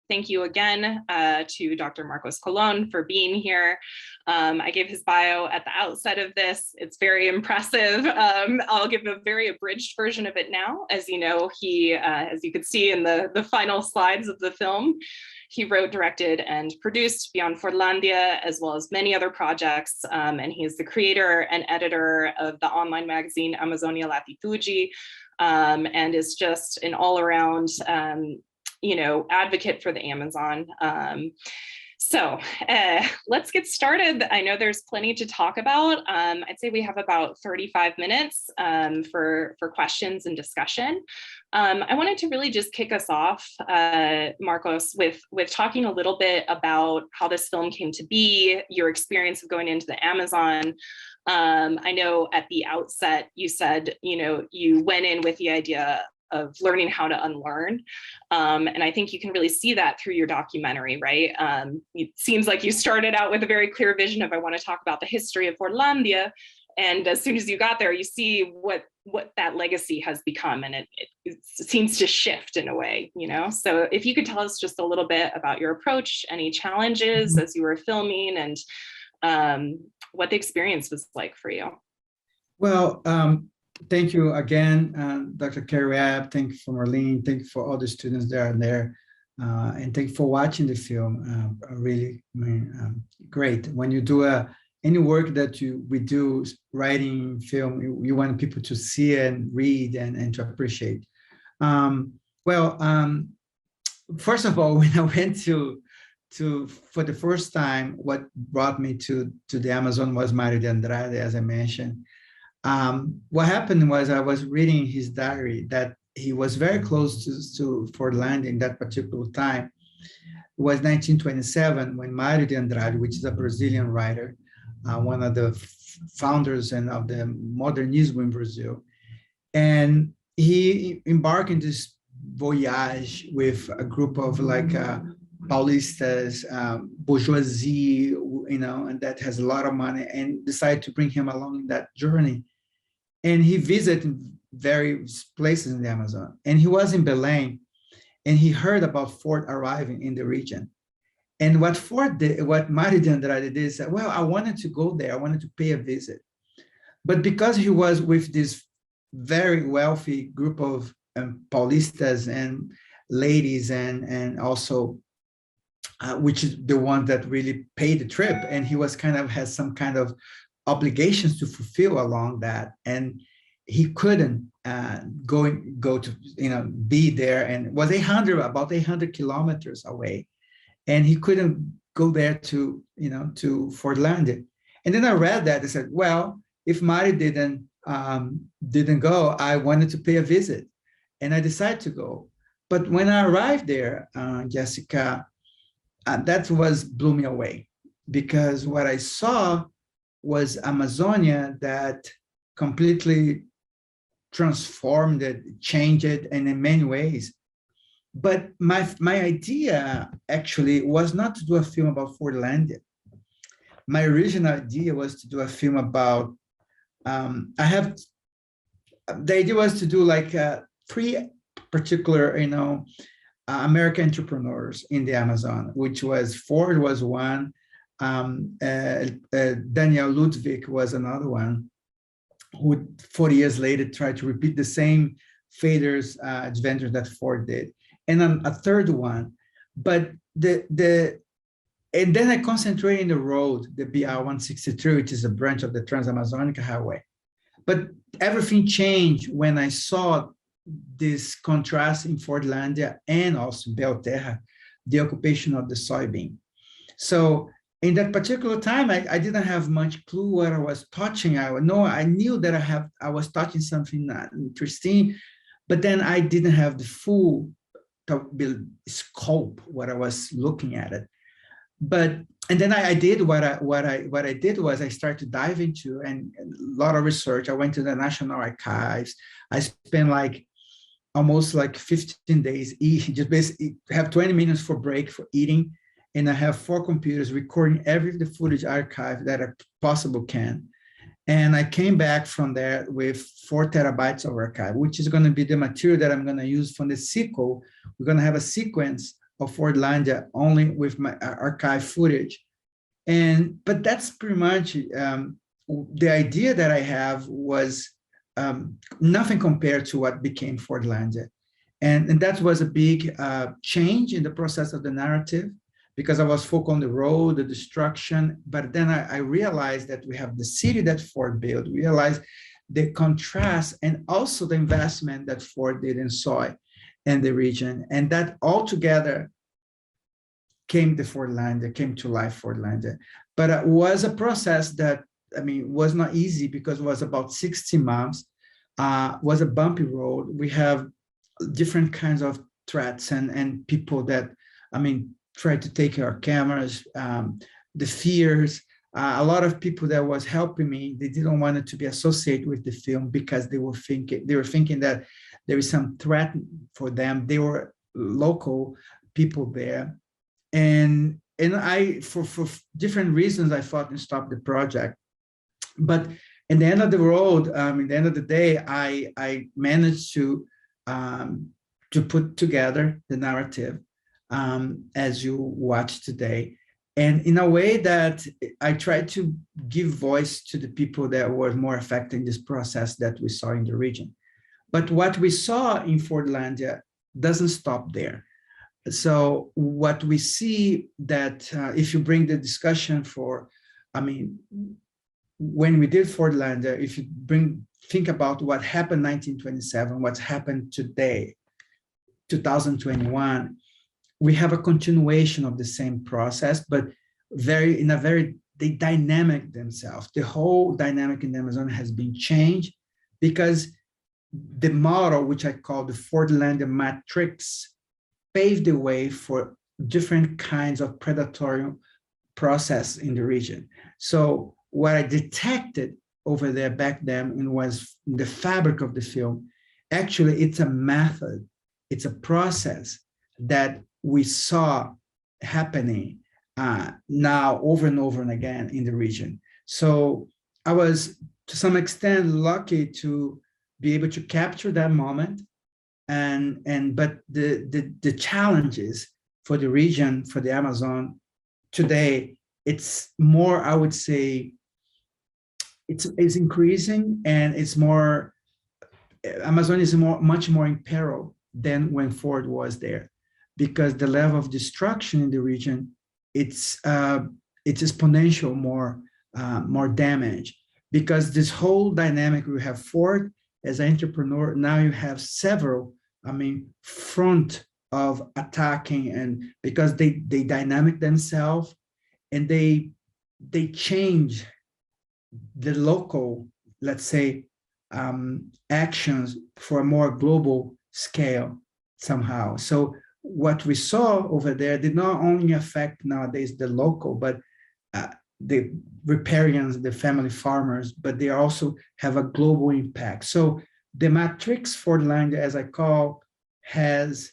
thank you again to Dr. Marcos Colón for being here. I gave his bio at the outset of this. It's very impressive. I'll give a very abridged version of it now. As you know, he, as you could see in the final slides of the film, he wrote, directed, and produced Beyond Fordlandia, as well as many other projects. And he is the creator and editor of the online magazine Amazonia Latitude, and is just an all-around, advocate for the Amazon. So let's get started. I know there's plenty to talk about. I'd say we have about 35 minutes for questions and discussion. I wanted to really just kick us off, Marcos, with talking a little bit about how this film came to be, your experience of going into the Amazon. I know at the outset you said, you went in with the idea of learning how to unlearn. And I think you can really see that through your documentary, right? It seems like you started out with a very clear vision of, I want to talk about the history of Fordlandia. And as soon as you got there, you see what that legacy has become, and it seems to shift in a way, So if you could tell us just a little bit about your approach, any challenges as you were filming, and what the experience was like for you. Well, thank you again, Dr. Carrie Abb. Thank you for Marlene. Thank you for all the students that are there. And thank you for watching the film. Really, great. When you do any work that we do, writing, film, you want people to see and read and to appreciate. First of all, when I went for the first time, what brought me to the Amazon was Mario de Andrade, as I mentioned. What happened was I was reading his diary that he was very close to Fordlandia in that particular time. It was 1927 when Mario de Andrade, which is a Brazilian writer, one of the founders and of the modernism in Brazil, and he embarked in this voyage with a group of Paulistas, bourgeoisie, and that has a lot of money, and decided to bring him along in that journey. And he visited various places in the Amazon. And he was in Belém, and he heard about Ford arriving in the region. And what Ford did, what Mario de Andrade did, is, well, I wanted to go there. I wanted to pay a visit. But because he was with this very wealthy group of Paulistas and ladies, and also which is the one that really paid the trip, and he was has some kind of obligations to fulfill along that, and he couldn't go to be there, and it was about 800 kilometers away, and he couldn't go there to Fordlandia. And then I read that, I said, well, if Mario didn't go, I wanted to pay a visit, and I decided to go. But when I arrived there, Jessica, that blew me away, because what I saw was Amazonia that completely transformed it, changed it, and in many ways. But my idea actually was not to do a film about Fordlandia. My original idea was to do a film about, the idea was to do three particular, American entrepreneurs in the Amazon, which was Ford was one, Daniel Ludwig was another one, who 40 years later tried to repeat the same failures, adventures that Ford did, and a third one. But and then I concentrated in the road, the BR-163, which is a branch of the Trans-Amazonic Highway. But everything changed when I saw this contrast in Fordlandia and also Belterra, the occupation of the soybean. So in that particular time, I didn't have much clue what I was touching. I knew that I was touching something interesting, but then I didn't have the full scope what I was looking at it. And then I did what I did was I started to dive into and a lot of research. I went to the National Archives. I spent almost 15 days eating, just basically have 20 minutes for break for eating. And I have 4 computers recording the footage archive that I possible can. And I came back from there with 4 terabytes of archive, which is going to be the material that I'm going to use from the sequel. We're going to have a sequence of Fordlandia only with my archive footage. But that's pretty much the idea that I have was nothing compared to what became Fordlandia. And that was a big change in the process of the narrative, because I was focused on the road, the destruction. But then I realized that we have the city that Ford built, realized the contrast and also the investment that Ford did in soy and the region. And that all together came to life Fordlandia. But it was a process that, I mean, was not easy, because it was about 60 months, was a bumpy road. We have different kinds of threats and people that, I mean, try to take our cameras, the fears. A lot of people that was helping me, they didn't want it to be associated with the film, because they were thinking that there is some threat for them. They were local people there. And I, for different reasons, I fought and stopped the project. But in the end of the road, in the end of the day, I managed to put together the narrative as you watch today. And in a way that I tried to give voice to the people that were more affected in this process that we saw in the region. But what we saw in Fordlandia doesn't stop there. So what we see that if you bring the discussion for, I mean, when we did Fordlandia, if you think about what happened in 1927, what's happened today, 2021, we have a continuation of the same process, but they dynamic themselves. The whole dynamic in the Amazon has been changed, because the model, which I call the Fordlandia matrix, paved the way for different kinds of predatory process in the region. So what I detected over there back then, and was the fabric of the film, actually it's a method, it's a process that we saw happening now over and over and again in the region. So I was, to some extent, lucky to be able to capture that moment. But the challenges for the region, for the Amazon today, it's more, I would say, it's increasing, and it's more, Amazon is much more in peril than when Ford was there, because the level of destruction in the region, it's exponential, more damage, because this whole dynamic, we have Ford as an entrepreneur, now you have several, I mean, front of attacking, and because they dynamic themselves, and they change the local, let's say, actions for a more global scale somehow. So what we saw over there did not only affect nowadays the local, but the riparians, the family farmers, but they also have a global impact. So the matrix Fordlandia, as I call, is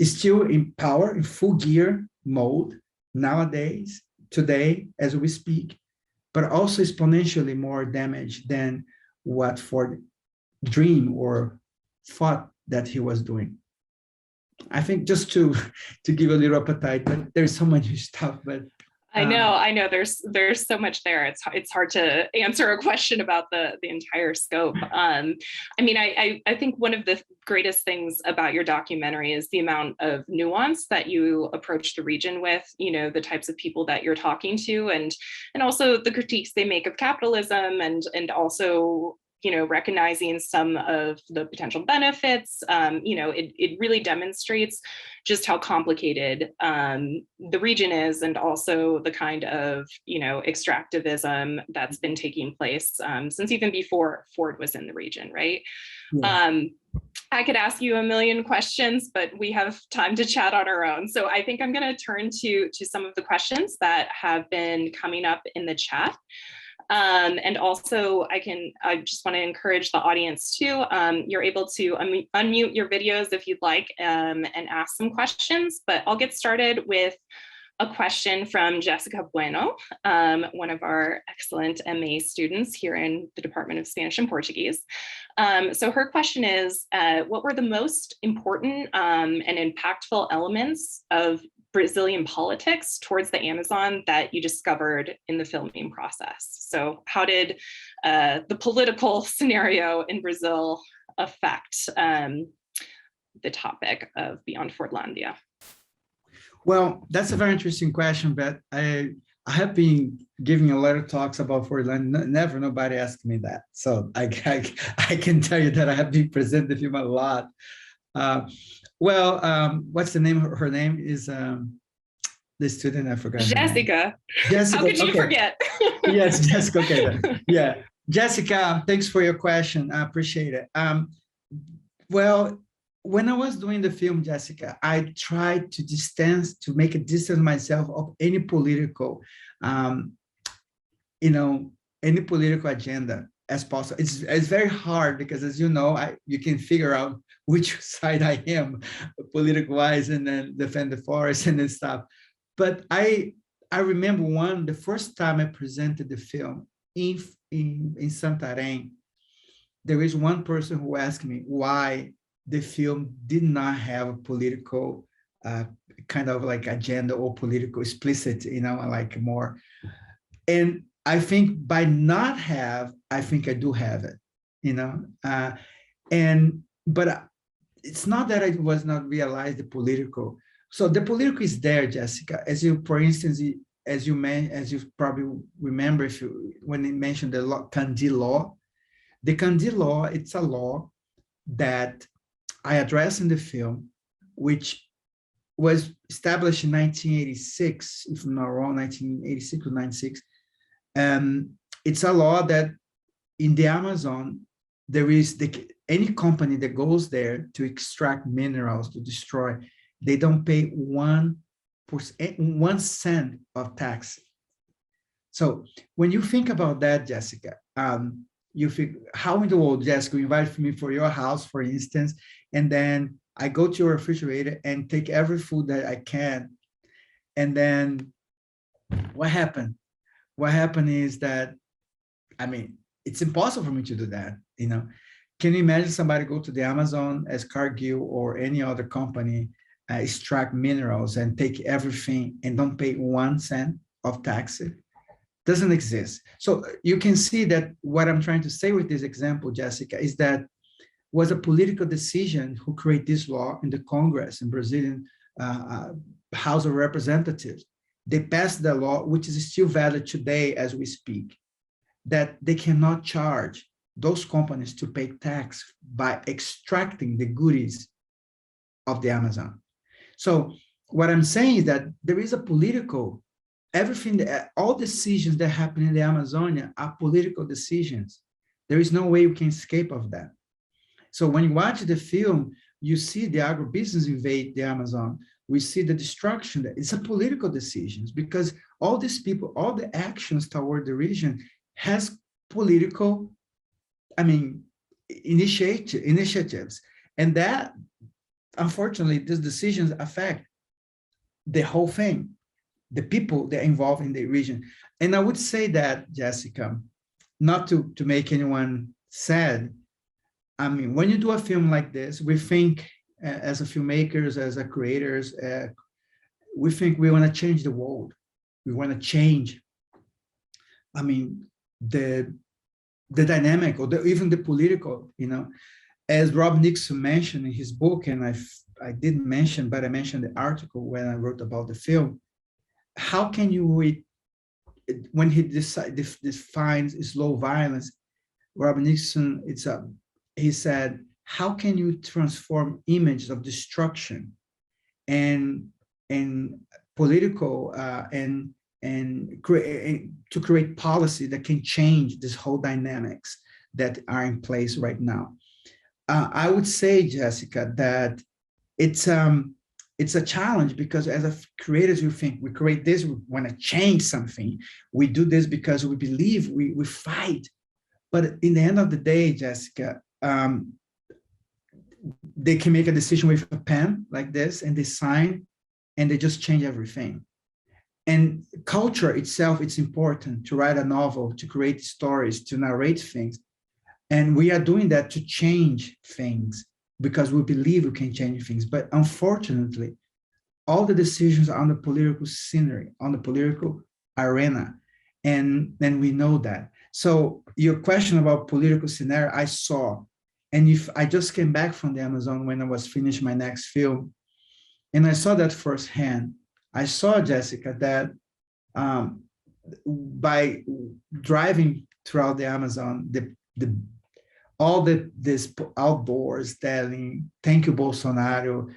still in power, in full gear mode nowadays, today, as we speak, but also exponentially more damage than what Ford dreamed or thought that he was doing. I think just to give a little appetite, but there's so much stuff. But I know. There's so much there. It's hard to answer a question about the entire scope. I mean, I think one of the greatest things about your documentary is the amount of nuance that you approach the region with. You know, the types of people that you're talking to, and also the critiques they make of capitalism, and also, you know, recognizing some of the potential benefits. You know, it really demonstrates just how complicated the region is, and also the kind of, you know, extractivism that's been taking place since even before Ford was in the region, right? Yes. I could ask you a million questions, but we have time to chat on our own. So I think I'm going to turn to some of the questions that have been coming up in the chat. And also I just want to encourage the audience too. You're able to unmute your videos if you'd like, and ask some questions, but I'll get started with a question from Jessica Bueno, one of our excellent MA students here in the Department of Spanish and Portuguese. So her question is, what were the most important and impactful elements of Brazilian politics towards the Amazon that you discovered in the filming process? So how did the political scenario in Brazil affect the topic of Beyond Fordlandia? Well, that's a very interesting question, but I have been giving a lot of talks about Fordlandia. Never nobody asked me that. So I can tell you that I have been presenting the film a lot. What's the name? Her name is the student, I forgot. Jessica. Jessica. How could you forget? Yes, Jessica. Okay. Yeah. Jessica, thanks for your question. I appreciate it. Well, when I was doing the film, Jessica, I tried to make a distance myself of any political, any political agenda as possible. It's very hard because, as you know, you can figure out which side I am, political wise, and then defend the forest and then stuff. But I remember the first time I presented the film in Santarém, there is one person who asked me why the film did not have a political kind of like agenda or political explicit, like more. And I think by not have, I think I do have it, but it's not that I was not realized the political. So the political is there, Jessica. For instance, as you probably remember, when you mentioned the Candi law, the Candi law, it's a law that I address in the film, which was established in 1986, if I'm not wrong, 1986 or 96. It's a law that in the Amazon, there is any company that goes there to extract minerals, to destroy, they don't pay 1 cent of tax. So when you think about that, Jessica, you think, how in the world, Jessica, you invite me for your house, for instance, and then I go to your refrigerator and take every food that I can. And then what happened? What happened is that, it's impossible for me to do that, Can you imagine somebody go to the Amazon as Cargill or any other company, extract minerals and take everything and don't pay 1 cent of tax? Doesn't exist. So you can see that what I'm trying to say with this example, Jessica, is that was a political decision who created this law in the Congress, in Brazilian House of Representatives. They passed the law, which is still valid today as we speak, that they cannot charge those companies to pay tax by extracting the goodies of the Amazon. So what I'm saying is that there is a political, all decisions that happen in the Amazonia are political decisions. There is no way you can escape of that. So when you watch the film, you see the agribusiness invade the Amazon. We see the destruction. It's a political decisions because all these people, all the actions toward the region has political, initiatives. And that, unfortunately, these decisions affect the whole thing, the people that are involved in the region. And I would say that, Jessica, not to make anyone sad, when you do a film like this, we think as a filmmakers, as a creators, we think we want to change the world. We want to change, the dynamic or even the political, as Rob Nixon mentioned in his book, and I didn't mention, but I mentioned the article when I wrote about the film. How can you, when he defines slow violence, Rob Nixon, he said, how can you transform images of destruction and political to create policy that can change this whole dynamics that are in place right now? I would say, Jessica, that it's a challenge because as a creators, you think we create this, we want to change something. We do this because we believe, we fight. But in the end of the day, Jessica, they can make a decision with a pen like this and they sign and they just change everything. And culture itself, it's important to write a novel, to create stories, to narrate things. And we are doing that to change things because we believe we can change things. But unfortunately, all the decisions are on the political scenery, on the political arena. And we know that. So your question about political scenario, I saw. And if I just came back from the Amazon when I was finishing my next film, and I saw that firsthand. I saw, Jessica, that by driving throughout the Amazon, this outdoors telling, thank you, Bolsonaro,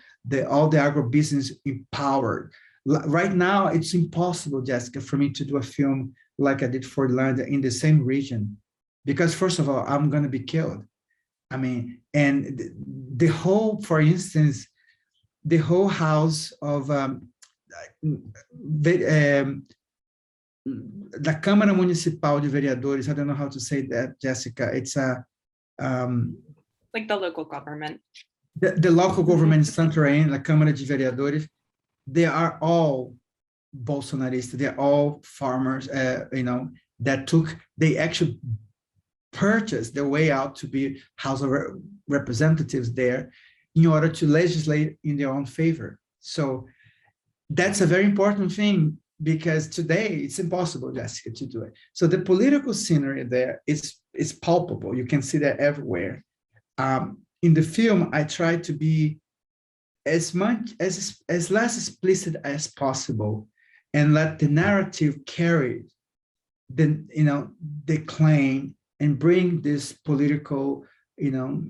all the agribusiness empowered. Right now, it's impossible, Jessica, for me to do a film like I did Fordlandia in the same region, because first of all, I'm going to be killed. I mean, and the whole, for instance, the whole house of da Câmara Municipal de Vereadores, I don't know how to say that, Jessica. It's a like the local government. The local government in Santarém, la Câmara de Vereadores, they are all Bolsonaristas. They're all farmers, they actually purchased their way out to be House of Representatives there in order to legislate in their own favor. So that's a very important thing, because today it's impossible, Jessica, to do it. So the political scenery there is palpable. You can see that everywhere. In the film, I try to be as less explicit as possible, and let the narrative carry the claim, and bring this political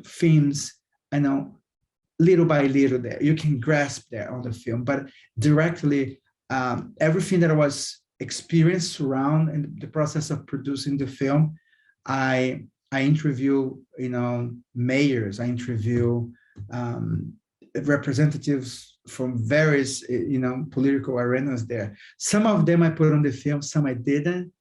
themes, little by little there. You can grasp there on the film, but directly everything that I was experienced around in the process of producing the film, I interview mayors, I interview representatives from various political arenas there. Some of them I put on the film, some I didn't.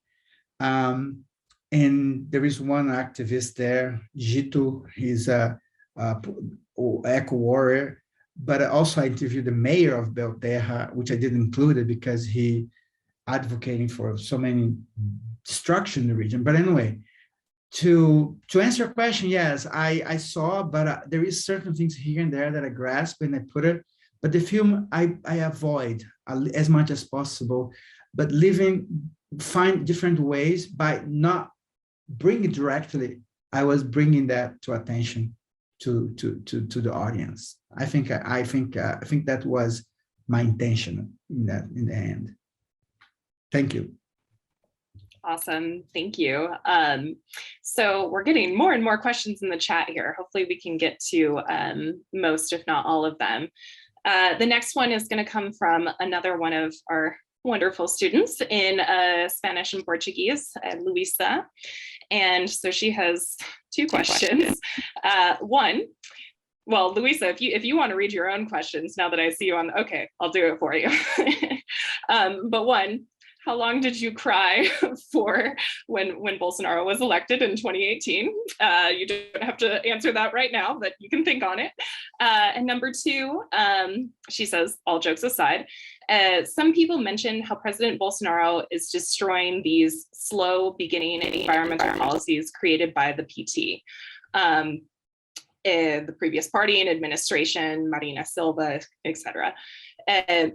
And there is one activist there, Gito. He's a eco warrior, but also I interviewed the mayor of Belterra, which I didn't include it because he advocating for so many destruction in the region. But anyway, to answer your question, yes, I saw, but there is certain things here and there that I grasp and I put it. But the film I avoid as much as possible, but find different ways by not bringing directly. I was bringing that to attention to the audience. I think that was my intention in the end. Thank you. Awesome, thank you. So we're getting more and more questions in the chat here. Hopefully we can get to most, if not all of them. The next one is going to come from another one of our wonderful students in Spanish and Portuguese, Luisa. And so she has two questions. One, well, Luisa, if you want to read your own questions now that I see you on, okay, I'll do it for you. But one, how long did you cry for when Bolsonaro was elected in 2018? You don't have to answer that right now, but you can think on it. And number two, she says, all jokes aside, some people mention how President Bolsonaro is destroying these slow beginning environmental policies created by the PT. The previous party and administration, Marina Silva, etc.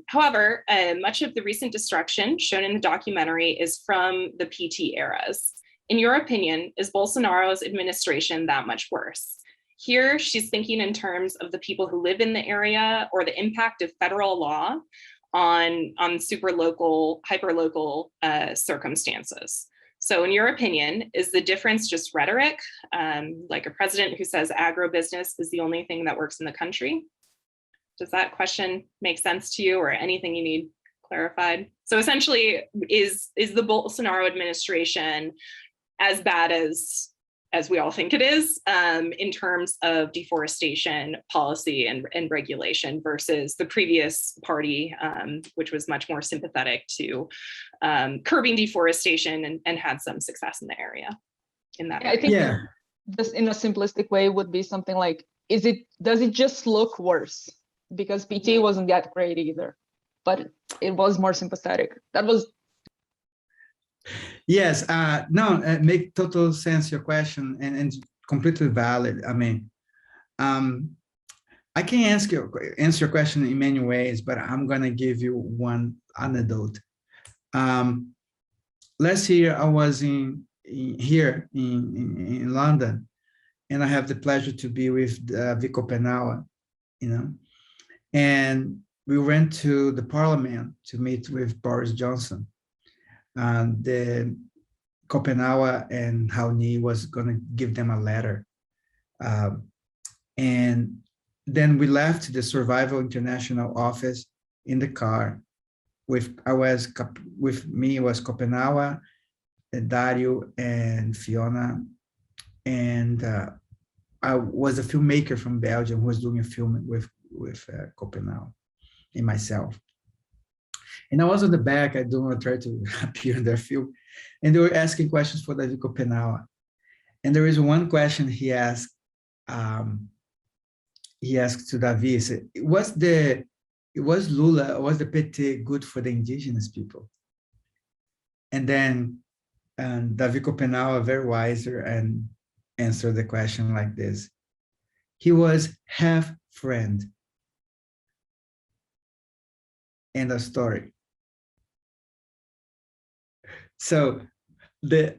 However, much of the recent destruction shown in the documentary is from the PT eras. In your opinion, is Bolsonaro's administration that much worse? Here, she's thinking in terms of the people who live in the area or the impact of federal law on super local, hyper-local circumstances. So in your opinion, is the difference just rhetoric, like a president who says agribusiness is the only thing that works in the country? Does that question make sense to you, or anything you need clarified? So essentially, is the Bolsonaro administration as bad as we all think it is in terms of deforestation policy and regulation versus the previous party, which was much more sympathetic to curbing deforestation and had some success in the area? I think just in a simplistic way would be something like, does it just look worse? Because PT wasn't that great either. but it was more sympathetic. That was. Yes, no, make total sense your question, and completely valid. I mean, I can answer your question in many ways, but I'm gonna give you one anecdote. Last year I was here in London, and I have the pleasure to be with Vico Penawa, and we went to the Parliament to meet with Boris Johnson. And the Copenaua and Raoni was going to give them a letter. And then we left the Survival International office in the car. With me was Copenaua, Dario, and Fiona. And I was a filmmaker from Belgium who was doing a film with Copenaua and myself. And I was on the back, I don't want to try to appear in their film. And they were asking questions for David Copenaua. And there is one question he asked to David, he said, was the PT good for the indigenous people? And then David Copenaua, very wiser, and answered the question like this. He was half friend. End of story. So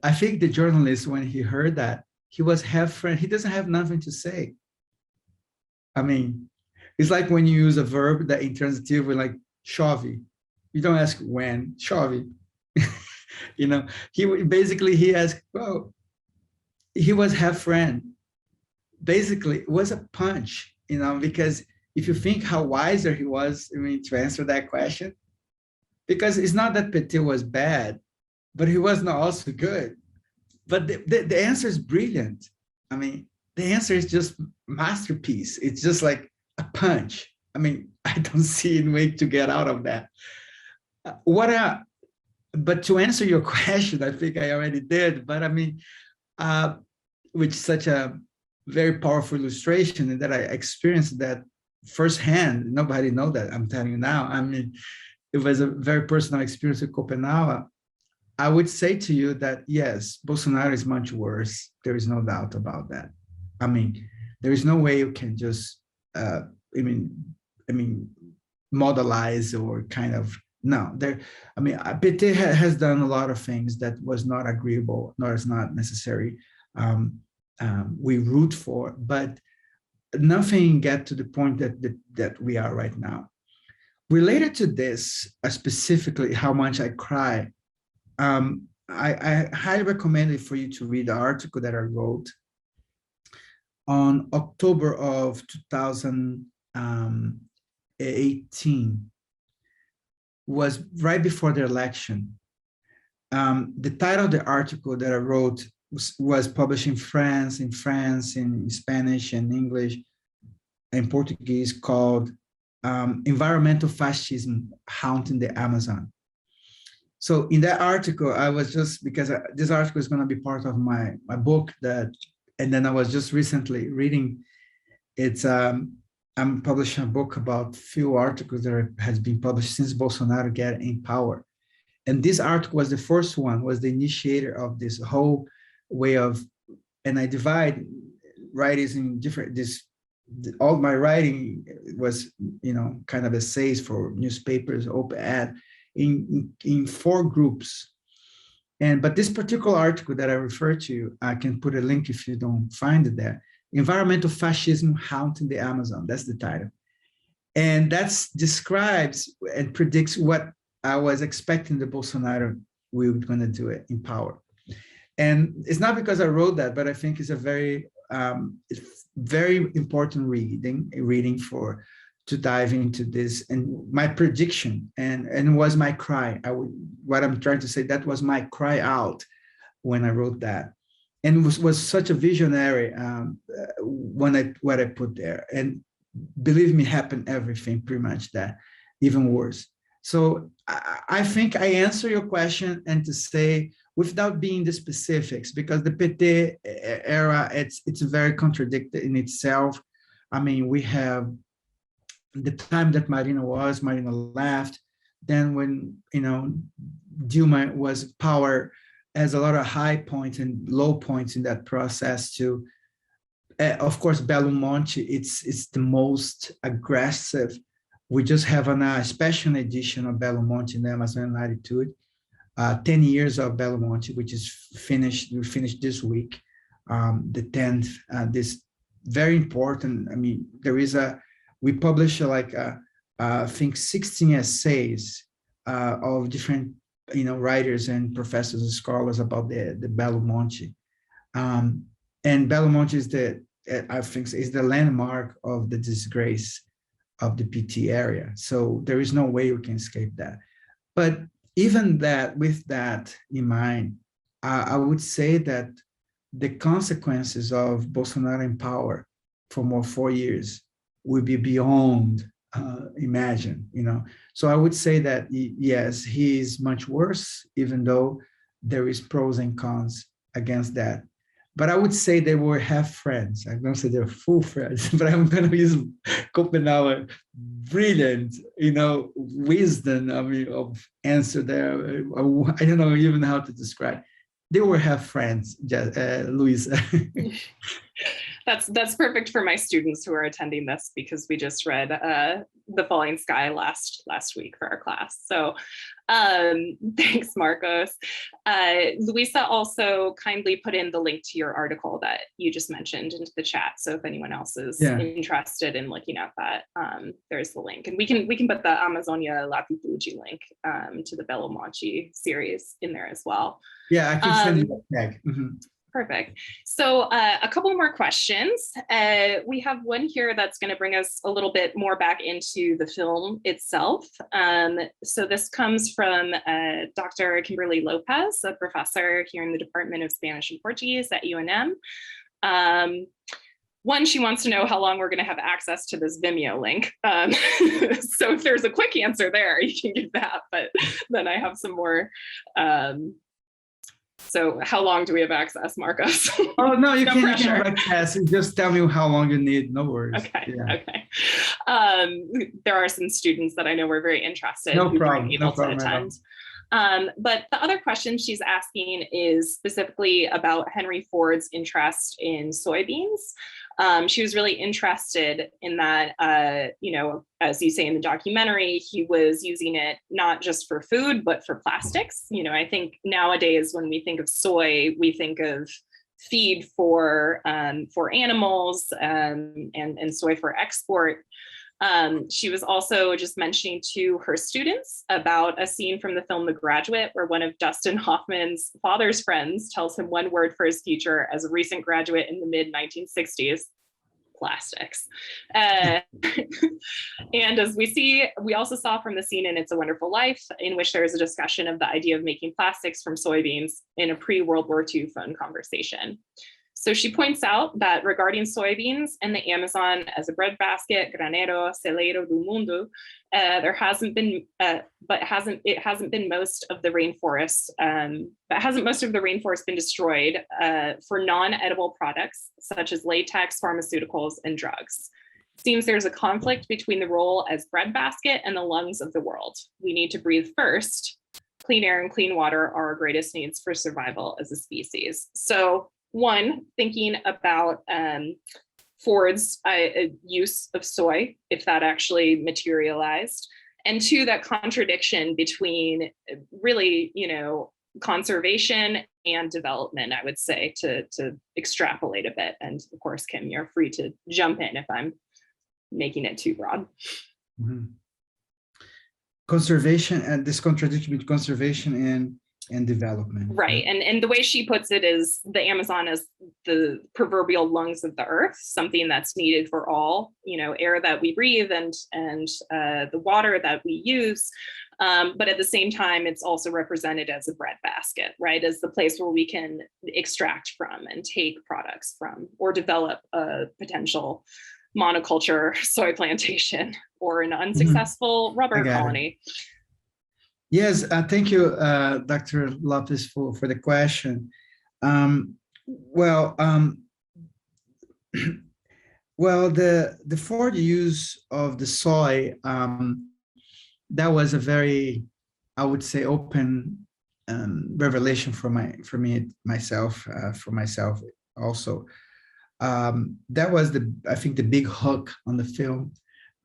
I think the journalist, when he heard that, he was half friend. He doesn't have nothing to say. I mean, it's like when you use a verb that intransitive with like chove. You don't ask when, chove. He asked, well, he was half friend. Basically, it was a punch, because if you think how wiser he was, to answer that question, because it's not that Petit was bad, but he was not also good. But the answer is brilliant. The answer is just masterpiece. It's just like a punch. I don't see any way to get out of that. But to answer your question, I think I already did, but with such a very powerful illustration, and that I experienced that firsthand. Nobody know that, I'm telling you now. It was a very personal experience with Copenaua. I would say to you that, yes, Bolsonaro is much worse. There is no doubt about that. There is no way you can just, modelize or kind of, no. PT has done a lot of things that was not agreeable, nor is not necessary. We root for, but nothing get to the point that we are right now. Related to this, specifically how much I cry, I highly recommend it for you to read the article that I wrote on October of 2018. Was right before the election. The title of the article that I wrote was published in France, in Spanish and English and Portuguese, called Environmental Fascism Haunting the Amazon. So in that article, I was just, because this article is going to be part of my book, and then I was just recently reading, I'm publishing a book about few articles that has been published since Bolsonaro got in power. And this article was the first one, was the initiator of this whole way of, and I divide writings in different, all my writing was, kind of essays for newspapers, op-ed, in 4 groups. But this particular article that I refer to, I can put a link if you don't find it there. Environmental Fascism Haunting the Amazon, that's the title. And that describes and predicts what I was expecting the Bolsonaro we were going to do it in power. And it's not because I wrote that, but I think it's a very important reading to dive into this. And my prediction and was my cry. What I'm trying to say, that was my cry out when I wrote that. And was such a visionary what I put there. And believe me, happened everything pretty much that, even worse. So I think I answer your question, and to say, without being the specifics, because the PT era, it's very contradicted in itself. We have the time that Marina left, then when, Dilma was in power, has a lot of high points and low points in that process too. Of course, Belo Monte, it's the most aggressive. We just have a special edition of Belo Monte in the Amazon latitude, 10 years of Belo Monte, which is finished. We finished this week, the 10th. This very important. I mean, we publish I think 16 essays of different writers and professors and scholars about the Belo Monte. And Belo Monte I think is the landmark of the disgrace of the PT area. So there is no way we can escape that. But even that, with that in mind, I would say that the consequences of Bolsonaro in power for more 4 years will be beyond imagine. So I would say that yes, he is much worse, even though there is pros and cons against that. But I would say they were half friends. I'm going to say they're full friends, but I'm going to use Copenhagen brilliant, wisdom, of answer there. I don't know even how to describe. They were half friends, Luisa. That's perfect for my students who are attending this, because we just read The Falling Sky last week for our class. So thanks, Marcos. Luisa also kindly put in the link to your article that you just mentioned into the chat. So if anyone else is interested in looking at that, there's the link. And we can put the Amazonia Latitude link to the Belo Monte series in there as well. Yeah, I can send you that tag. Mm-hmm. Perfect. So a couple more questions. We have one here that's going to bring us a little bit more back into the film itself. So this comes from Dr. Kimberly Lopez, a professor here in the Department of Spanish and Portuguese at UNM. One, she wants to know how long we're going to have access to this Vimeo link. So if there's a quick answer there, you can give that, but then I have some more. So how long do we have access, Marcos? Oh, no, you No can pressure. access. Just tell me how long you need. No worries. Okay, Yeah. okay. There are some students that I know were very interested No who problem. weren't able No problem to at all. attend. But the other question she's asking is specifically about Henry Ford's interest in soybeans. She was really interested in that, as you say in the documentary, he was using it not just for food, but for plastics. I think nowadays when we think of soy, we think of feed for animals and soy for export. She was also just mentioning to her students about a scene from the film The Graduate, where one of Dustin Hoffman's father's friends tells him one word for his future as a recent graduate in the mid-1960s: plastics. And as we also saw from the scene in It's a Wonderful Life, in which there is a discussion of the idea of making plastics from soybeans in a pre-World War II phone conversation. So she points out that regarding soybeans and the Amazon as a breadbasket, granero, celeiro do mundo, there hasn't been, it hasn't been most of the rainforest, hasn't most of the rainforest been destroyed for non-edible products such as latex, pharmaceuticals, and drugs. Seems there's a conflict between the role as breadbasket and the lungs of the world. We need to breathe first. Clean air and clean water are our greatest needs for survival as a species. So one, thinking about Ford's use of soy, if that actually materialized, and two, that contradiction between really, conservation and development, I would say, to extrapolate a bit. And of course, Kim, you're free to jump in if I'm making it too broad. Mm-hmm. Conservation and this contradiction between conservation and development. Right. And the way she puts it is the Amazon is the proverbial lungs of the earth, something that's needed for all, air that we breathe and the water that we use. But at the same time, it's also represented as a breadbasket, right? As the place where we can extract from and take products from, or develop a potential monoculture soy plantation or an unsuccessful rubber colony. Yes, thank you, Dr. Lopez, for the question. Well, the Ford use of the soy that was a very, I would say, open revelation for myself also. That was I think the big hook on the film.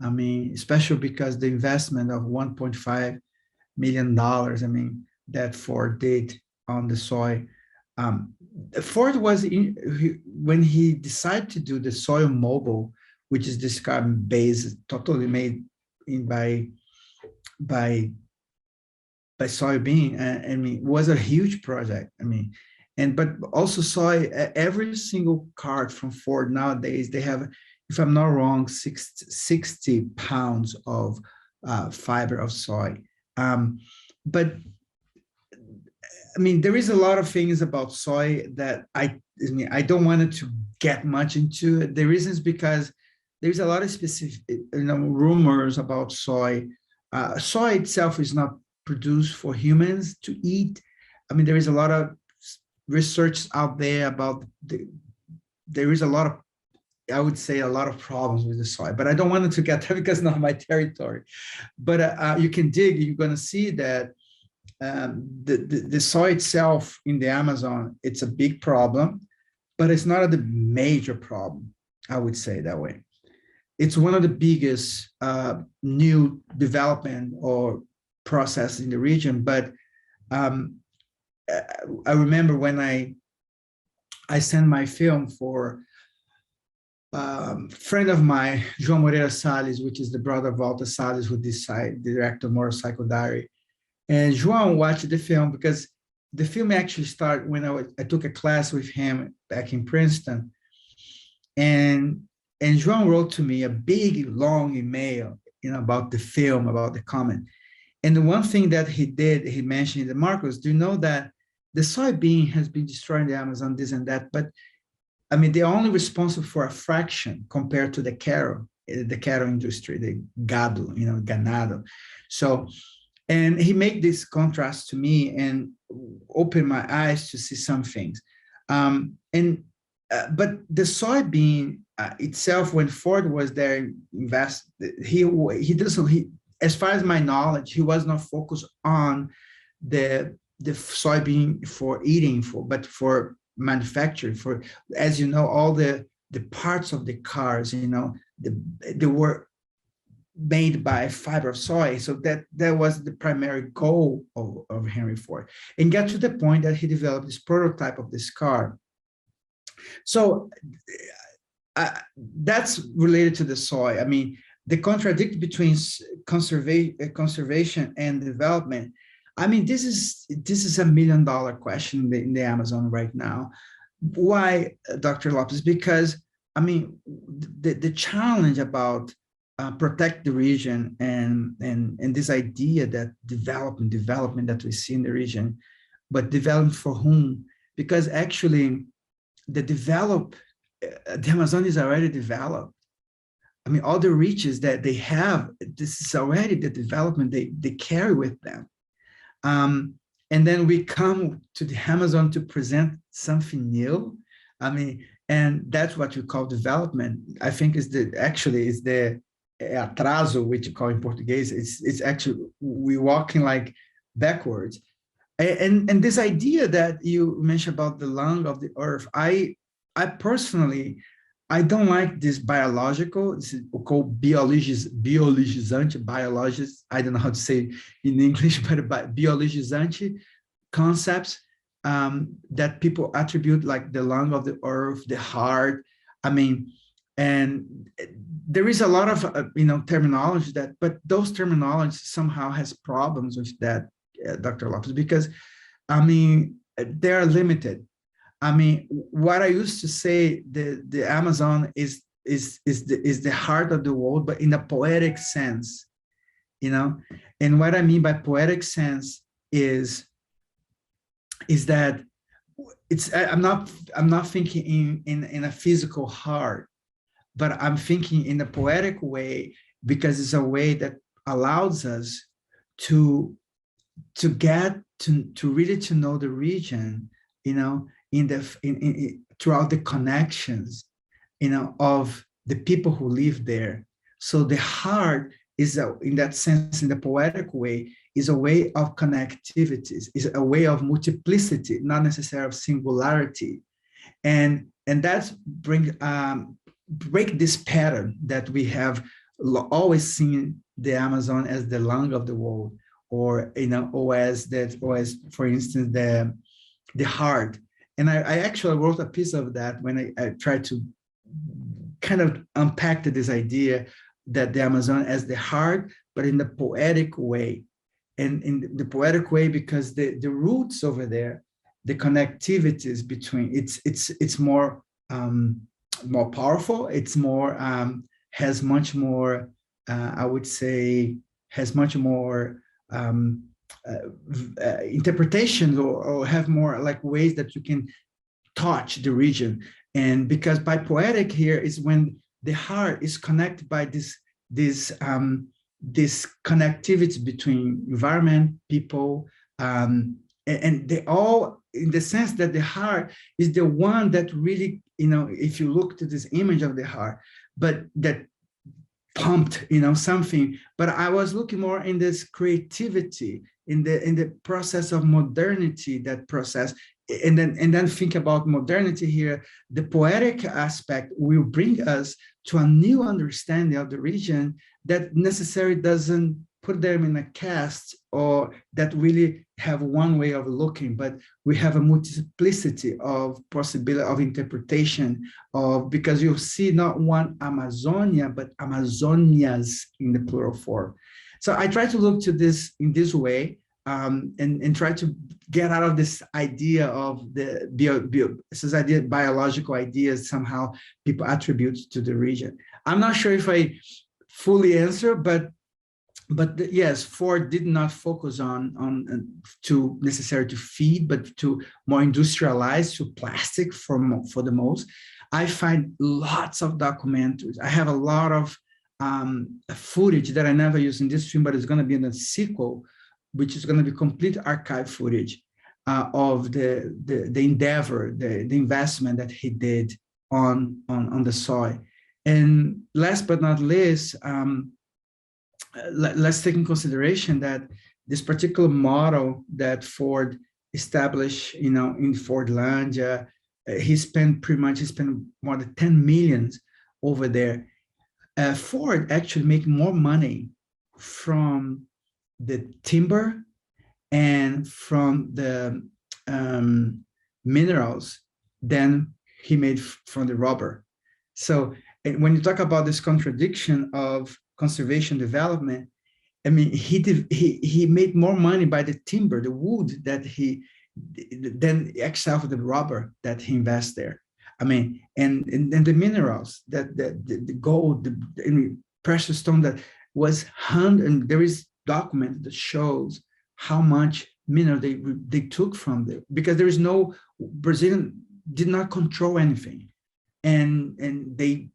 I mean, especially because the investment of $1.5 million, I mean, that Ford did on the soy. Ford was, when he decided to do the soil mobile, which is this carbon base totally made by soybean, I mean, was a huge project. I mean, but also soy, every single cart from Ford nowadays, they have, if I'm not wrong, 60 pounds of fiber of soy. But I mean, there is a lot of things about soy that I don't want to get much into it. The reason is because there's a lot of specific, rumors about soy. Soy itself is not produced for humans to eat. I mean, there is a lot of research out there about there is a lot of, I would say, a lot of problems with the soy, but I don't want to get there because it's not my territory. But you can dig, you're going to see that the soy itself in the Amazon, it's a big problem, but it's not the major problem, I would say that way. It's one of the biggest new development or process in the region. But I remember when I sent my film for friend of mine, João Moreira Salles, which is the brother of Walter Salles, who decided director of Motorcycle Diary. And João watched the film because the film actually started when I took a class with him back in Princeton. And João wrote to me a big, long email, about the film, about the comment. And the one thing that he did, he mentioned, Marcos, do you know that the soybean has been destroying the Amazon, this and that, but I mean, they're only responsible for a fraction compared to the cattle industry, the gado, ganado. So, and he made this contrast to me and opened my eyes to see some things. But the soybean itself, when Ford was there, as far as my knowledge, he was not focused on the soybean for eating, but for manufacturing. For, as you know, all the parts of the cars, they were made by fiber of soy. So that was the primary goal of Henry Ford, and got to the point that he developed this prototype of this car. So that's related to the soy. I mean, the contradiction between conservation and development. I mean, this is $1 million question in the Amazon right now. Why, Dr. Lopez? Because I mean, the challenge about protect the region and this idea that development that we see in the region, but development for whom? Because actually, the Amazon is already developed. I mean, all the riches that they have, this is already the development they carry with them. And then we come to the Amazon to present something new. I mean, and that's what we call development. I think is the atraso, which you call in Portuguese. It's actually, we're walking like backwards. And this idea that you mentioned about the lung of the earth, I personally, I don't like this biological, it's called biologizante, biologist, I don't know how to say in English, but biologizante concepts that people attribute, like the lung of the earth, the heart. I mean, and there is a lot of, terminology but those terminologies somehow has problems with that, Dr. Lopez, because, I mean, they are limited. I mean, what I used to say, the Amazon is the heart of the world, but in a poetic sense, And what I mean by poetic sense is that I'm not thinking in a physical heart, but I'm thinking in a poetic way, because it's a way that allows us to get to really to know the region, throughout the connections, of the people who live there. So the heart in that sense, in the poetic way, is a way of connectivities, is a way of multiplicity, not necessarily of singularity. And that's break this pattern that we have always seen the Amazon as the lung of the world, or or as for instance the heart. And I actually wrote a piece of that when I tried to kind of unpack this idea that the Amazon as the heart, but in the poetic way. And in the poetic way, because the roots over there, the connectivities between, it's more more powerful. It's more has much more, I would say, has much more interpretations, or have more like ways that you can touch the region. And because by poetic here is when the heart is connected by this connectivity between environment, people, and they all, in the sense that the heart is the one that really, if you look to this image of the heart, but that pumped, something. But I was looking more in this creativity, in the process of modernity, that process. And then think about modernity here. The poetic aspect will bring us to a new understanding of the region that necessarily doesn't put them in a caste, or that really have one way of looking, but we have a multiplicity of possibility of interpretation of, because you see not one Amazonia, but Amazonias in the plural form. So I try to look to this in this way, and try to get out of this idea of the biological ideas somehow people attribute to the region. I'm not sure if I fully answer, but yes, Ford did not focus on to necessarily to feed, but to more industrialize, to plastic for the most. I find lots of documentaries. I have a lot of footage that I never used in this film, but it's going to be in the sequel, which is going to be complete archive footage of the endeavor, the investment that he did on the soy. And last but not least, let's take in consideration that this particular model that Ford established, in Fordlandia, he spent more than 10 million over there. Ford actually make more money from the timber and from the minerals than he made from the rubber. So when you talk about this contradiction of conservation development, I mean, he made more money by the timber, the wood that than itself the rubber that he invests there. I mean, and the minerals, that the gold, the precious stone that was and there is document that shows how much mineral they took from there, because there is no, Brazilian did not control anything. And they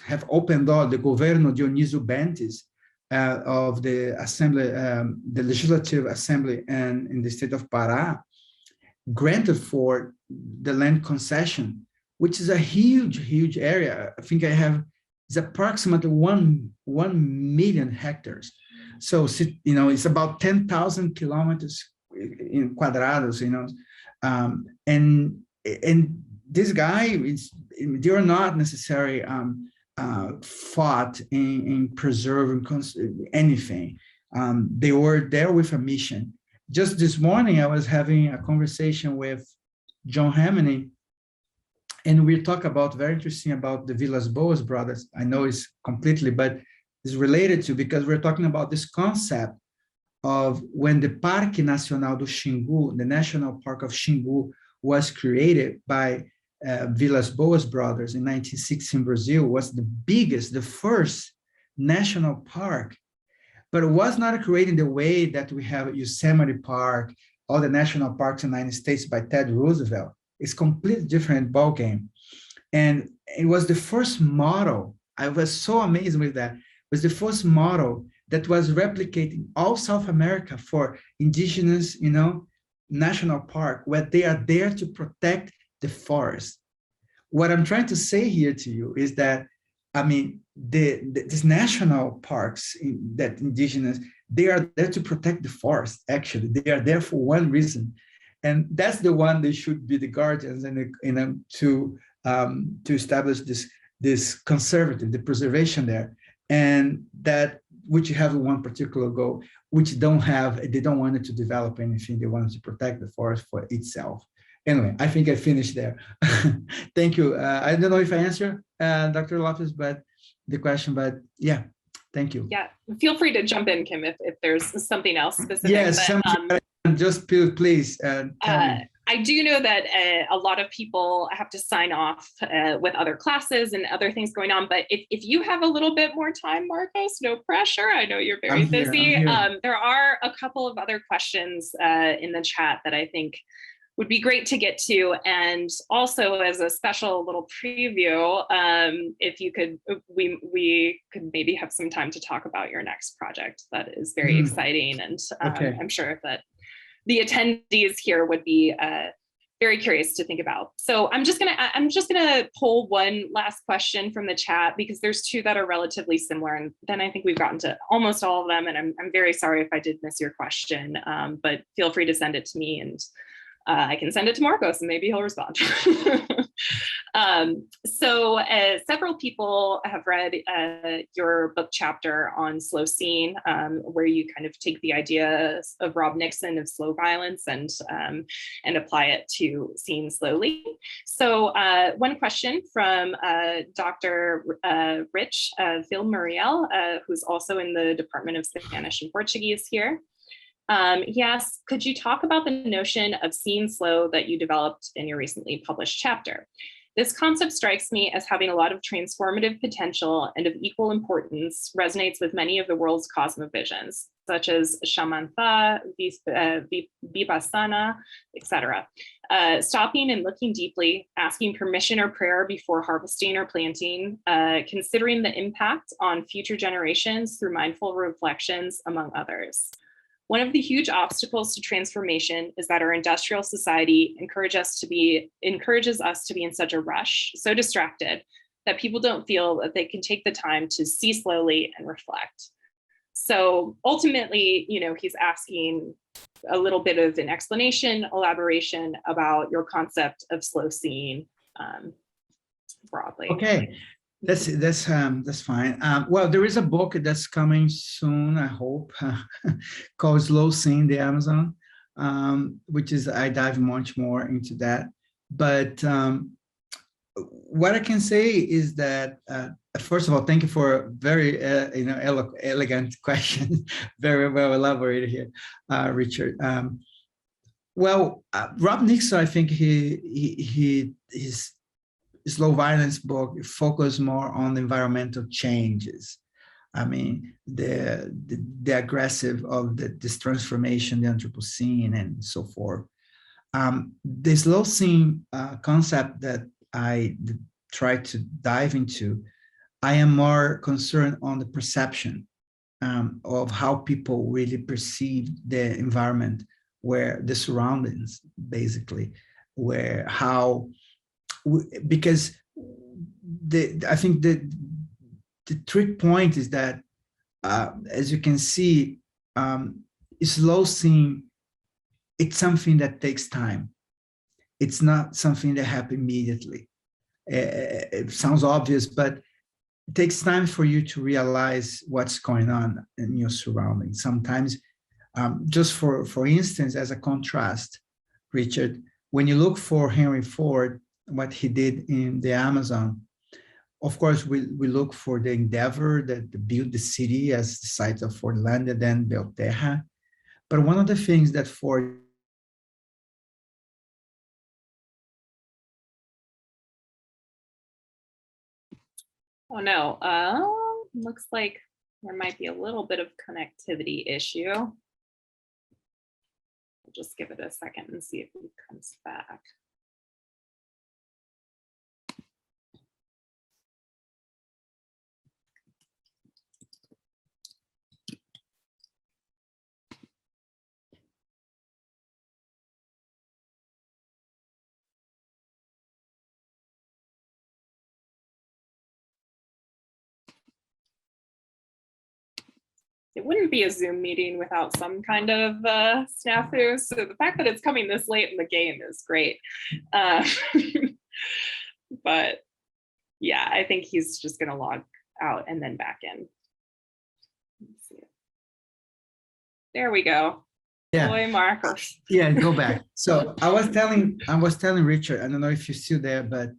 have opened door, the Governo Dionísio Bentes of the Assembly, the Legislative Assembly, and in the state of Pará, granted for the land concession, which is a huge area. I think it's approximately 1 million hectares. So, it's about 10,000 kilometers in quadrados, and this guy, they are not necessarily fought in preserving anything. They were there with a mission. Just this morning, I was having a conversation with John Hamney, and we talk about, very interesting, about the Vilas Boas brothers. I know it's completely, but it's related to, because we're talking about this concept of when the Parque Nacional do Xingu, the National Park of Xingu, was created by Vilas Boas brothers in 1960 in Brazil, was the first national park, but it was not created in the way that we have Yosemite Park, all the national parks in the United States by Ted Roosevelt. It's completely different ballgame. And it was the first model. I was so amazed with that. It was the first model that was replicating all South America for indigenous, national park, where they are there to protect the forest. What I'm trying to say here to you is that, I mean, these national parks that indigenous, they are there to protect the forest. Actually, they are there for one reason, and that's the one they should be the guardians and to establish this conservative, the preservation there, and that which have one particular goal, which they don't want it to develop anything. They want to protect the forest for itself. Anyway, I think I finished there. Thank you. I don't know if I answer Dr. Lopez, but the question, but yeah, thank you. Yeah, feel free to jump in, Kim, if there's something else specific. Yes, just please tell me. I do know that a lot of people have to sign off with other classes and other things going on, but if you have a little bit more time, Marcos, no pressure. I know you're very busy. There are a couple of other questions in the chat that I think would be great to get to. And also as a special little preview, if you could, we could maybe have some time to talk about your next project. That is very exciting. And I'm sure that the attendees here would be very curious to think about. So I'm just gonna pull one last question from the chat because there's two that are relatively similar, and then I think we've gotten to almost all of them. And I'm very sorry if I did miss your question, but feel free to send it to me, and I can send it to Marcos and maybe he'll respond. Several people have read your book chapter on slow scene, where you kind of take the ideas of Rob Nixon of slow violence and apply it to scene slowly. So one question from Dr. Rich Villamuriel, who's also in the Department of Spanish and Portuguese here. He asks, could you talk about the notion of scene slow that you developed in your recently published chapter? This concept strikes me as having a lot of transformative potential and of equal importance, resonates with many of the world's cosmovisions, such as Shamantha, Vipassana, etc. Stopping and looking deeply, asking permission or prayer before harvesting or planting, considering the impact on future generations through mindful reflections, among others. One of the huge obstacles to transformation is that our industrial society encourages us to be in such a rush, so distracted, that people don't feel that they can take the time to see slowly and reflect. So ultimately, he's asking a little bit of an explanation, elaboration about your concept of slow seeing broadly. Okay. That's fine. Well, there is a book that's coming soon, I hope, called Slow Scene, the Amazon, which is, I dive much more into that. But what I can say is that, first of all, thank you for a very elegant question, very well elaborated here, Richard. Rob Nixon, I think his slow violence book focus more on the environmental changes. I mean, the aggressive of this transformation, the Anthropocene and so forth. The slow scene concept that I try to dive into, I am more concerned on the perception of how people really perceive the environment, where the surroundings, basically, because I think the trick point is that, as you can see, slow scene, it's something that takes time. It's not something that happens immediately. It sounds obvious, but it takes time for you to realize what's going on in your surroundings. Sometimes, just for instance, as a contrast, Richard, when you look for Henry Ford, what he did in the Amazon, of course, we look for the endeavor that built the city as the site of Fordlandia, then Belterra. But one of the things that Ford Oh no, looks like there might be a little bit of connectivity issue. I'll just give it a second and see if he comes back. it wouldn't be a Zoom meeting without some kind of snafu. So the fact that it's coming this late in the game is great. But yeah, I think he's just going to log out and then back in. Let's see. There we go. Yeah. Boy, Marcos. Yeah, go back. So I was telling Richard, I don't know if you're still there, but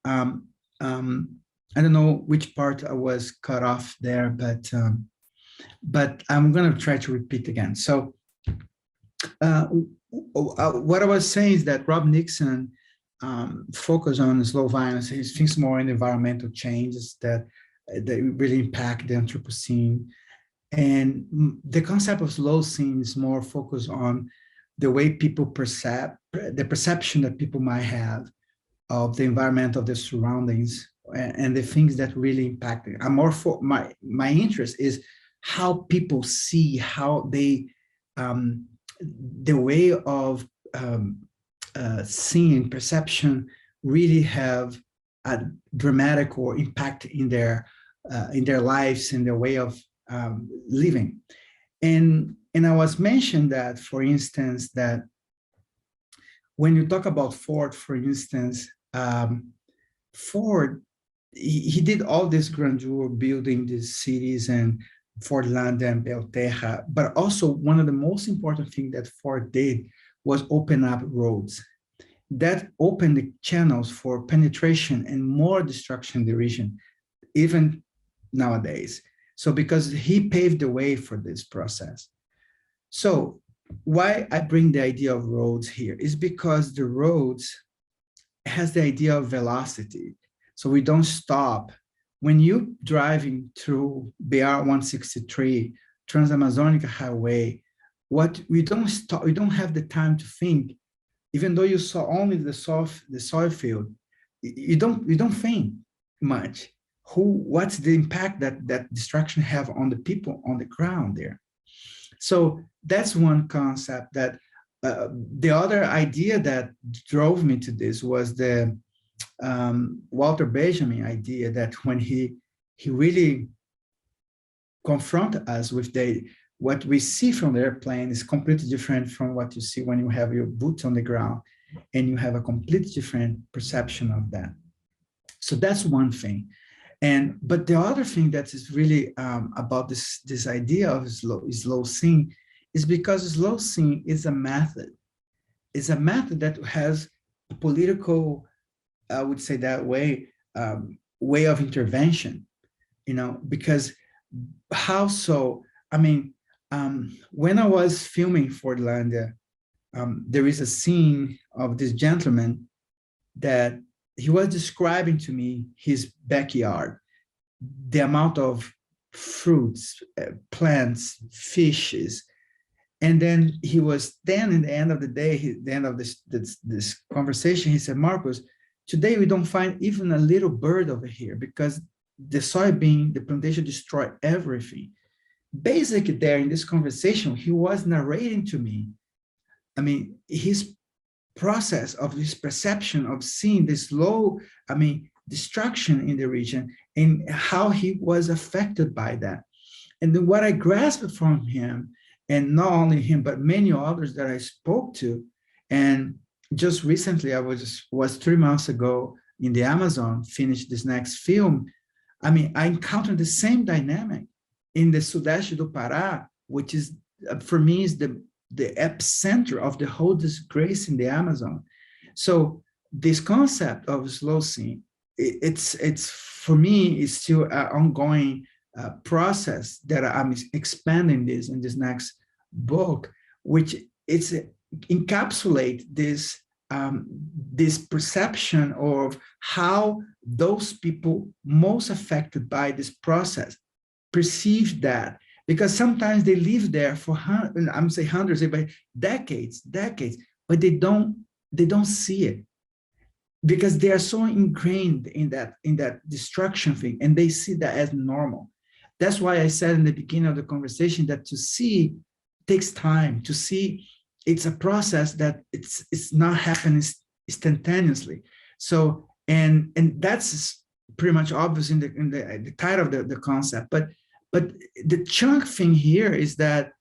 I don't know which part I was cut off there, but I'm going to try to repeat again. So what I was saying is that Rob Nixon focused on slow violence. He thinks more in environmental changes that really impact the Anthropocene. And the concept of slow scene is more focused on the way people the perception that people might have of the environment, of the surroundings, and the things that really impact it. I'm more for my interest is how people see, how they, the way of seeing, perception really have a dramatic or impact in their lives and their way of living. And I was mentioned that, for instance, that when you talk about Ford, for instance, Ford, he did all this grandeur building these cities and Fordlandia and Belterra, but also one of the most important things that Ford did was open up roads. That opened the channels for penetration and more destruction in the region, even nowadays. So because he paved the way for this process. So why I bring the idea of roads here is because the roads has the idea of velocity. So we don't stop. When you're driving through BR-163, Trans-Amazonic Highway, we don't stop, we don't have the time to think. Even though you saw only the soil field, you don't think much. What's the impact that destruction have on the people on the ground there? So that's one concept. That the other idea that drove me to this was the Walter Benjamin idea, that when he really confronted us with what we see from the airplane is completely different from what you see when you have your boots on the ground, and you have a completely different perception of that. So that's one thing. But the other thing that is really about this idea of slow seeing is because slow seeing is a method. It's a method that has a political, I would say that way of intervention, because how so? I mean, when I was filming Fordlandia, there is a scene of this gentleman that he was describing to me his backyard, the amount of fruits, plants, fishes. And then he was in the end of the day, the end of this conversation, he said, Marcos, today we don't find even a little bird over here because the soybean, the plantation destroyed everything. Basically there in this conversation, he was narrating to me, I mean, his process of his perception of seeing this low, destruction in the region and how he was affected by that. And then what I grasped from him, and not only him, but many others that I spoke to, and just recently, I was 3 months ago in the Amazon, finished this next film. I encountered the same dynamic in the Sudeste do Pará, which is, for me, is the epicenter of the whole disgrace in the Amazon. So this concept of slow seeing, it's for me, is still an ongoing process that I'm expanding this in this next book, which it's encapsulate this this perception of how those people most affected by this process perceive that, because sometimes they live there for hundreds, but decades, but they don't see it because they are so ingrained in that destruction thing, and they see that as normal. That's why I said in the beginning of the conversation that to see takes time. To see, it's a process that it's not happening instantaneously. So and that's pretty much obvious in the title of the concept. But But the chunk thing here is that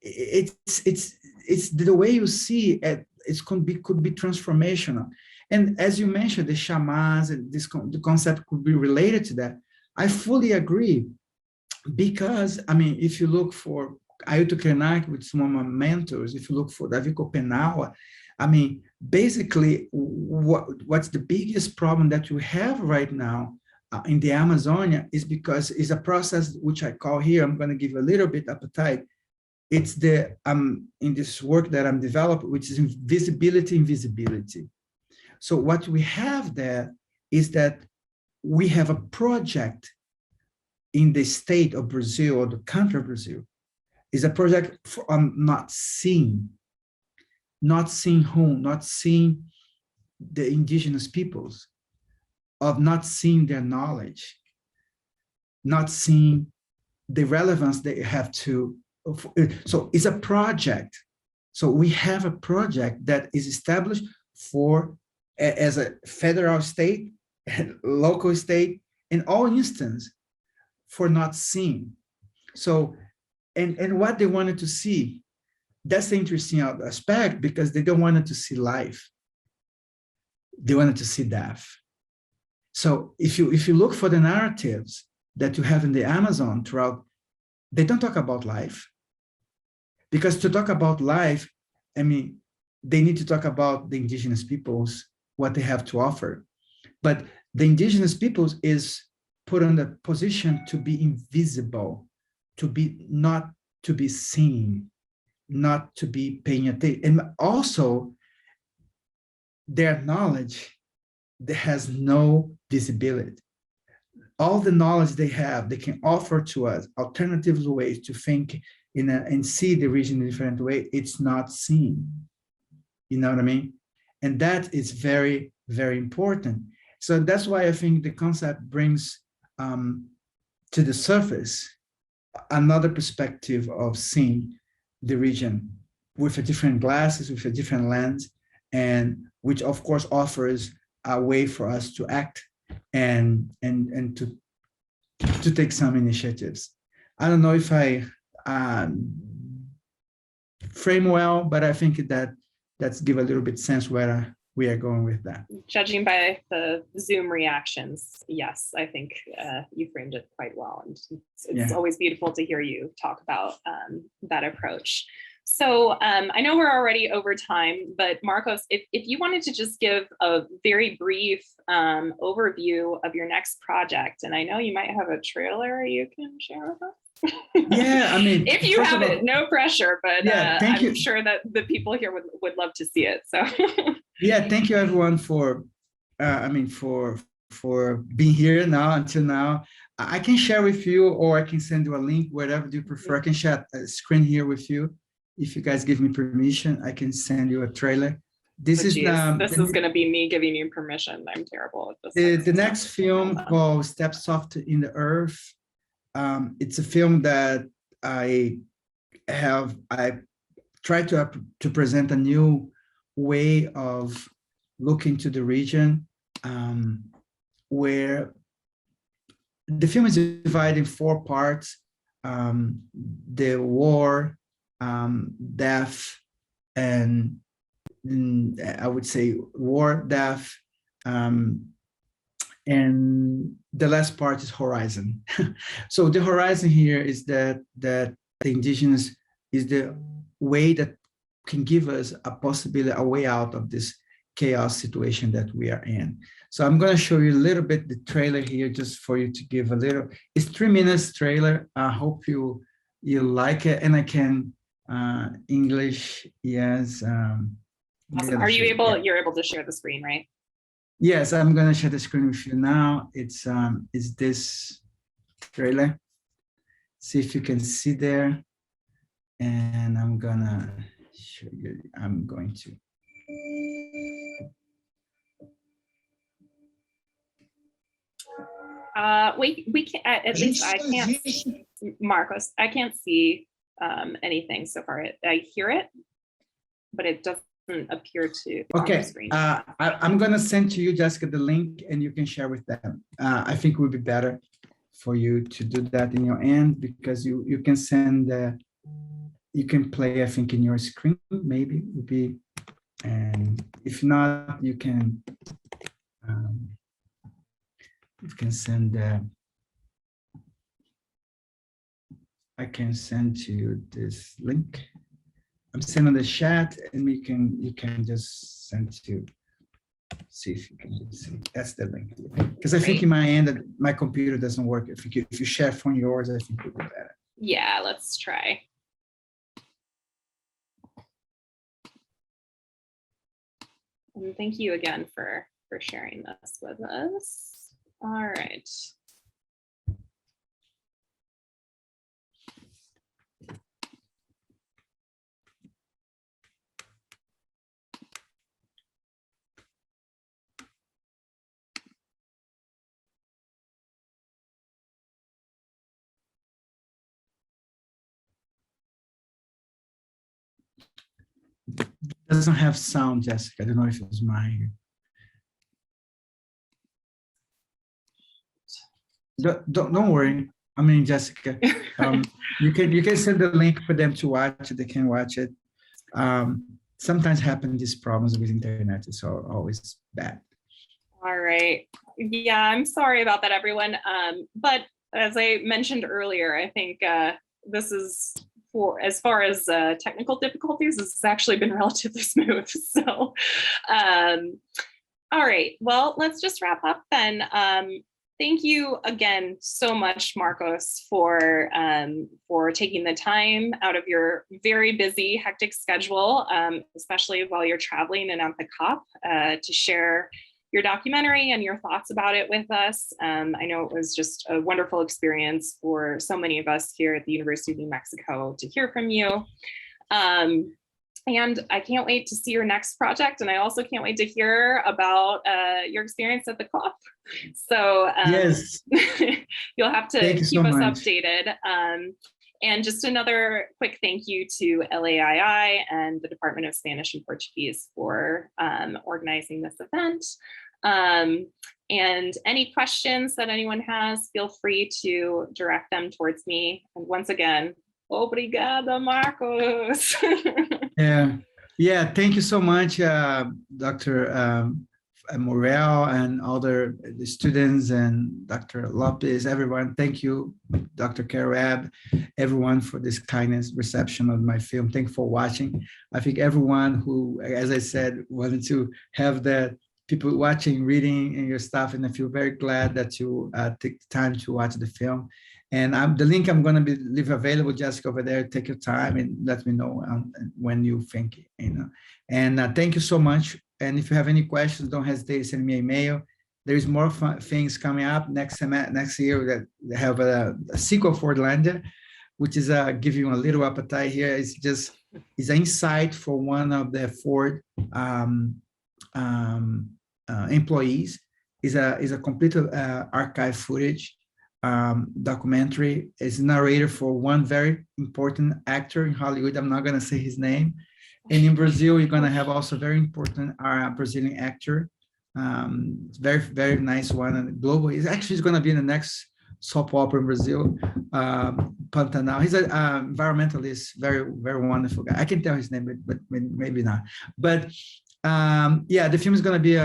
it's the way you see it. Could be transformational. And as you mentioned, the shamans and the concept could be related to that. I fully agree, because I mean, if you look for Ailton Krenak, which is one of my mentors, if you look for Davi Kopenawa, I mean, basically, what's the biggest problem that we have right now in the Amazonia is because it's a process which I call here, I'm going to give a little bit appetite. It's the, in this work that I'm developing, which is invisibility. So what we have there is that we have a project in the state of Brazil, or the country of Brazil, is a project for not seeing whom, not seeing the indigenous peoples, of not seeing their knowledge, not seeing the relevance they have to. So it's a project. So we have a project that is established for, as a federal state, local state, in all instances, for not seeing. So, and what they wanted to see, that's the interesting aspect, because they don't want to see life. They wanted to see death. So if you look for the narratives that you have in the Amazon throughout, they don't talk about life. Because to talk about life, I mean, they need to talk about the indigenous peoples, what they have to offer. But the indigenous peoples is put in the position to be invisible, to be not to be seen, not to be paying attention. And also, their knowledge that has no visibility. All the knowledge they have, they can offer to us alternative ways to think and see the region in a different way. It's not seen. You know what I mean? And that is very, very important. So that's why I think the concept brings to the surface another perspective of seeing the region with a different glasses, with a different lens, and which of course offers a way for us to act and to take some initiatives. I don't know if I frame well, but I think that's give a little bit sense where we are going with that. Judging by the Zoom reactions, yes, I think you framed it quite well. And it's always beautiful to hear you talk about that approach. So I know we're already over time, but Marcos, if you wanted to just give a very brief overview of your next project, and I know you might have a trailer you can share with us. Yeah, I mean, if you have it, no pressure, but yeah, I'm sure that the people here would love to see it. So yeah, thank you everyone for for being here now until now. I can share with you, or I can send you a link, whatever you prefer. I can share a screen here with you. If you guys give me permission, I can send you a trailer. This is going to be me giving you permission. I'm terrible at this. The next film called Step Soft in the Earth. It's a film that I try to present a new way of looking to the region, where the film is divided in 4 parts: the war, death, and I would say war, death, and the last part is horizon. So the horizon here is that the indigenous is the way that can give us a possibility, a way out of this chaos situation that we are in. So I'm going to show you a little bit the trailer here, just for you to give a little. It's 3 minutes trailer. I hope you like it, and I can English, yes. Awesome. Are you able? Yeah. You're able to share the screen, right? Yes, I'm going to share the screen with you now. It's this trailer. See if you can see there. And I'm gonna show you. I'm going to. We can't. At least I can't. Marcos, I can't see anything so far. I hear it, but it doesn't appear to. Okay. On the screen. I'm gonna send to you, Jessica, the link, and you can share with them. I think it would be better for you to do that in your end, because you can send you can play, I think, in your screen, maybe would be, and if not, you can send I can send to you this link. I'm sending the chat, and you can just send to see if you can see. That's the link. Because I think in my end that my computer doesn't work. If you share from yours, I think it would be better. Yeah, let's try. And thank you again for sharing this with us. All right. Doesn't have sound, Jessica. I don't know if it's mine. Don't worry. I mean, Jessica, you can send the link for them to watch it. They can watch it. Sometimes happen these problems with internet. It's always bad. All right. Yeah, I'm sorry about that, everyone. But as I mentioned earlier, I think this is, for as far as technical difficulties, this has actually been relatively smooth. So, all right. Well, let's just wrap up then. Thank you again so much, Marcos, for taking the time out of your very busy, hectic schedule, especially while you're traveling and at the COP, to share your documentary and your thoughts about it with us. I know it was just a wonderful experience for so many of us here at the University of New Mexico to hear from you. And I can't wait to see your next project. And I also can't wait to hear about your experience at the COP. So yes, you'll have to keep so us much. updated. And just another quick thank you to LAII and the Department of Spanish and Portuguese for organizing this event. And any questions that anyone has, feel free to direct them towards me. And once again, obrigada, Marcos. Yeah. Thank you so much, Dr. Morel and other students, and Dr. Lopez, everyone. Thank you, Dr. Karab, everyone, for this kindness reception of my film. Thank you for watching. I think everyone who, as I said, wanted to have the people watching, reading, and your stuff, and I feel very glad that you take the time to watch the film. And the link I'm going to leave available, Jessica, over there. Take your time and let me know when you think, And thank you so much. And if you have any questions, don't hesitate to send me an email. There is more fun things coming up next year. That they have a sequel for Fordlandia, which is giving you a little appetite here. It's an insight for one of the Ford employees. Is a complete archive footage. Documentary. Is narrator for one very important actor in Hollywood. I'm not going to say his name. And in Brazil, you're going to have also very important Brazilian actor. Very, very nice one. And global. He's actually going to be in the next soap opera in Brazil. Pantanal. He's an environmentalist. Very, very wonderful guy. I can tell his name, but maybe not. But yeah, the film is going to be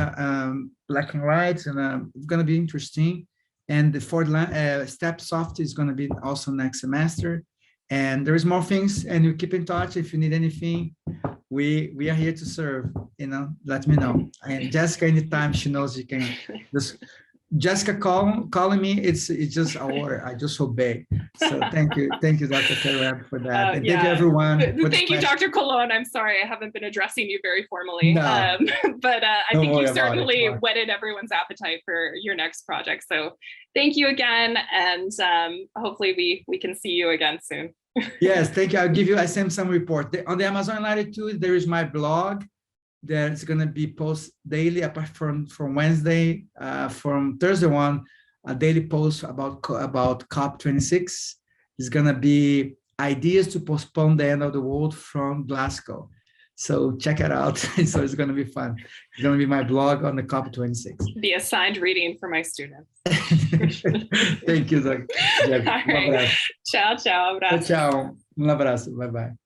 black and white, and it's going to be interesting. And the Fordland Step Soft is going to be also next semester. And there is more things, and you keep in touch. If you need anything, we are here to serve, let me know. And Jessica, anytime she knows you can just, Jessica calling me, it's just our order. I just obey. So thank you, Dr. Karab, for that. And thank you, everyone. Thank you, Dr. Colón. I'm sorry I haven't been addressing you very formally, no. But I think you certainly whetted everyone's appetite for your next project. So thank you again, and hopefully we can see you again soon. Yes, thank you. I sent some report on the Amazon latitude. There is my blog that's going to be posted daily, apart from Wednesday. From Thursday on, a daily post about COP26 is going to be ideas to postpone the end of the world from Glasgow. So check it out. So it's going to be fun. It's going to be my blog on the COP26. Be assigned reading for my students. Thank you, Doug. All right. Tchau, tchau. Abraço. Tchau. Um abraço. Bye, bye.